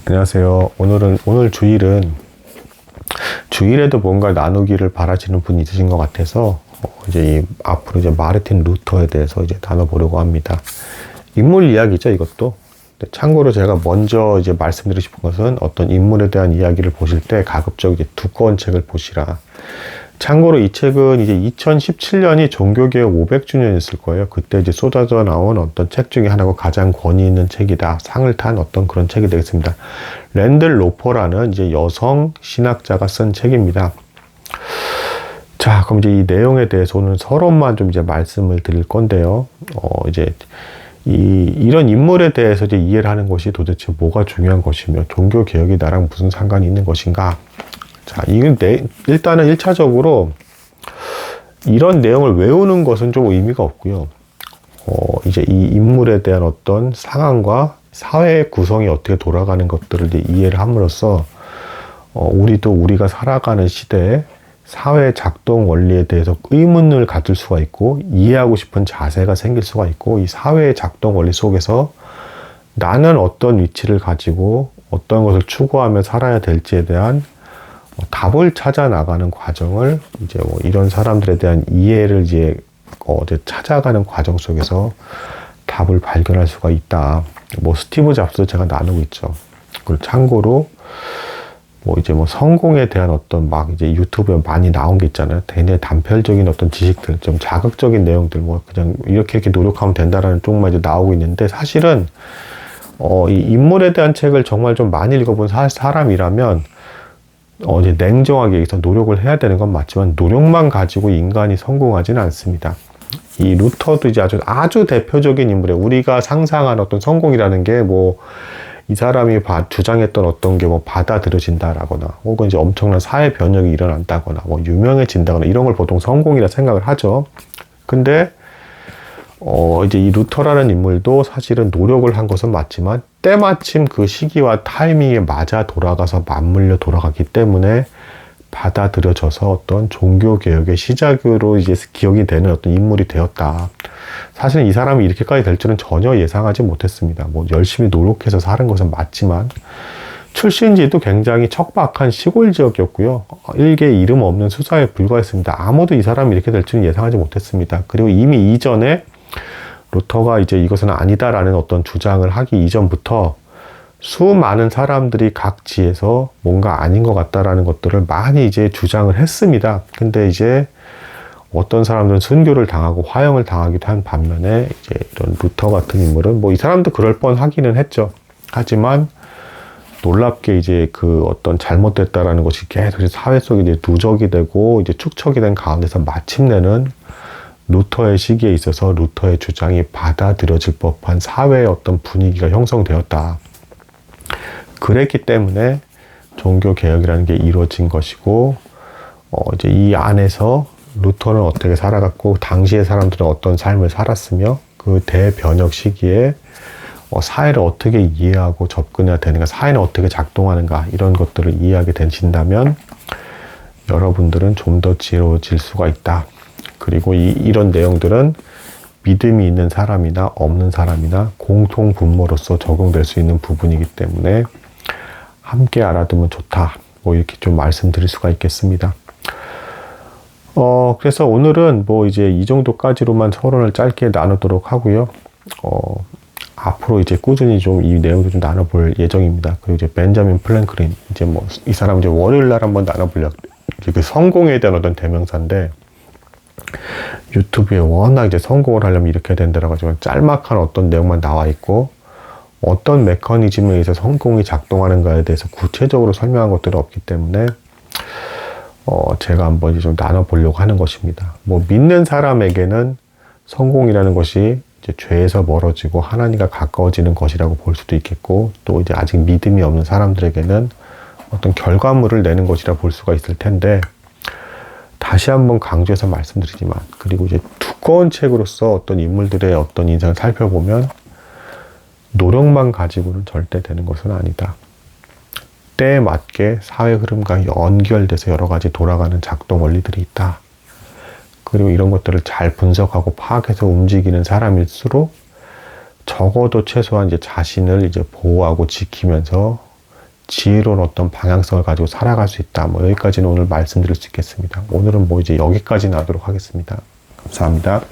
안녕하세요. 오늘 주일에도 뭔가 나누기를 바라시는 분이 있으신 것 같아서, 앞으로 이제 마르틴 루터에 대해서 이제 나눠보려고 합니다. 인물 이야기죠, 이것도. 참고로 제가 먼저 이제 말씀드리고 싶은 것은 어떤 인물에 대한 이야기를 보실 때 가급적 이제 두꺼운 책을 보시라. 참고로 이 책은 이제 2017년이 종교개혁 500주년이었을 거예요. 그때 이제 쏟아져 나온 어떤 책 중에 하나고 가장 권위 있는 책이다. 상을 탄 어떤 그런 책이 되겠습니다. 랜들 로퍼라는 이제 여성 신학자가 쓴 책입니다. 자, 그럼 이제 이 내용에 대해서 오늘 서론만 좀 이제 말씀을 드릴 건데요. 이런 인물에 대해서 이제 이해를 하는 것이 도대체 뭐가 중요한 것이며 종교개혁이 나랑 무슨 상관이 있는 것인가? 자, 일단은 1차적으로 이런 내용을 외우는 것은 좀 의미가 없고요. 이제 이 인물에 대한 어떤 상황과 사회의 구성이 어떻게 돌아가는 것들을 이제 이해를 함으로써 우리가 살아가는 시대에 사회 작동 원리에 대해서 의문을 가질 수가 있고 이해하고 싶은 자세가 생길 수가 있고 이 사회의 작동 원리 속에서 나는 어떤 위치를 가지고 어떤 것을 추구하며 살아야 될지에 대한 답을 찾아 나가는 과정을 이제 이런 사람들에 대한 이해를 이제 찾아가는 과정 속에서 답을 발견할 수가 있다. 스티브 잡스도 제가 나누고 있죠. 그리고 참고로 성공에 대한 어떤 이제 유튜브에 많이 나온 게 있잖아요. 굉장히 단편적인 어떤 지식들, 좀 자극적인 내용들, 그냥 이렇게 노력하면 된다라는 쪽만 이제 나오고 있는데 사실은 이 인물에 대한 책을 정말 좀 많이 읽어본 사람이라면 이제 냉정하게 여기서 노력을 해야 되는 건 맞지만 노력만 가지고 인간이 성공하지는 않습니다. 이 루터도 이제 아주 대표적인 인물이에요. 우리가 상상한 어떤 성공이라는 게 이 사람이 주장했던 어떤 게 받아들여진다라거나 혹은 이제 엄청난 사회 변혁이 일어난다거나 유명해진다거나 이런 걸 보통 성공이라 생각을 하죠. 근데 이제 이 루터라는 인물도 사실은 노력을 한 것은 맞지만 때마침 그 시기와 타이밍에 맞아 돌아가서 맞물려 돌아갔기 때문에 받아들여져서 어떤 종교개혁의 시작으로 이제 기억이 되는 어떤 인물이 되었다. 사실은 이 사람이 이렇게까지 될 줄은 전혀 예상하지 못했습니다. 열심히 노력해서 사는 것은 맞지만 출신지도 굉장히 척박한 시골 지역이었고요. 일개 이름 없는 수사에 불과했습니다. 아무도 이 사람이 이렇게 될 줄은 예상하지 못했습니다. 그리고 이미 이전에 루터가 이제 이것은 아니다라는 어떤 주장을 하기 이전부터 수많은 사람들이 각 지에서 뭔가 아닌 것 같다라는 것들을 많이 이제 주장을 했습니다. 근데 이제 어떤 사람들은 순교를 당하고 화형을 당하기도 한 반면에 이제 이런 루터 같은 인물은 이 사람도 그럴 뻔 하기는 했죠. 하지만 놀랍게 이제 그 어떤 잘못됐다라는 것이 계속 사회 속에 이제 누적이 되고 이제 축적이 된 가운데서 마침내는 루터의 시기에 있어서 루터의 주장이 받아들여질 법한 사회의 어떤 분위기가 형성되었다. 그랬기 때문에 종교개혁이라는 게 이루어진 것이고, 이제 이 안에서 루터는 어떻게 살아갔고, 당시의 사람들은 어떤 삶을 살았으며, 그 대변혁 시기에 사회를 어떻게 이해하고 접근해야 되는가, 사회는 어떻게 작동하는가, 이런 것들을 이해하게 되신다면, 여러분들은 좀 더 지혜로워질 수가 있다. 그리고 이런 내용들은 믿음이 있는 사람이나 없는 사람이나 공통 분모로서 적용될 수 있는 부분이기 때문에 함께 알아두면 좋다. 이렇게 좀 말씀드릴 수가 있겠습니다. 그래서 오늘은 이제 이 정도까지로만 서론을 짧게 나누도록 하고요. 앞으로 이제 꾸준히 좀 이 내용도 좀 나눠볼 예정입니다. 그리고 이제 벤자민 플랭클린, 이제 이 사람 이제 월요일 날 한번 나눠보려고. 그 성공에 대한 어떤 대명사인데, 유튜브에 워낙 이제 성공을 하려면 이렇게 된다라고 하지만 짤막한 어떤 내용만 나와 있고 어떤 메커니즘에 의해서 성공이 작동하는가에 대해서 구체적으로 설명한 것들은 없기 때문에 제가 한번 이제 좀 나눠보려고 하는 것입니다. 믿는 사람에게는 성공이라는 것이 이제 죄에서 멀어지고 하나님과 가까워지는 것이라고 볼 수도 있겠고 또 이제 아직 믿음이 없는 사람들에게는 어떤 결과물을 내는 것이라 볼 수가 있을 텐데 다시 한번 강조해서 말씀드리지만 그리고 이제 두꺼운 책으로서 어떤 인물들의 어떤 인생을 살펴보면 노력만 가지고는 절대 되는 것은 아니다. 때에 맞게 사회 흐름과 연결돼서 여러 가지 돌아가는 작동 원리들이 있다. 그리고 이런 것들을 잘 분석하고 파악해서 움직이는 사람일수록 적어도 최소한 이제 자신을 이제 보호하고 지키면서 지혜로운 어떤 방향성을 가지고 살아갈 수 있다. 뭐 여기까지는 오늘 말씀드릴 수 있겠습니다. 오늘은 뭐 이제 여기까지는 하도록 하겠습니다. 감사합니다.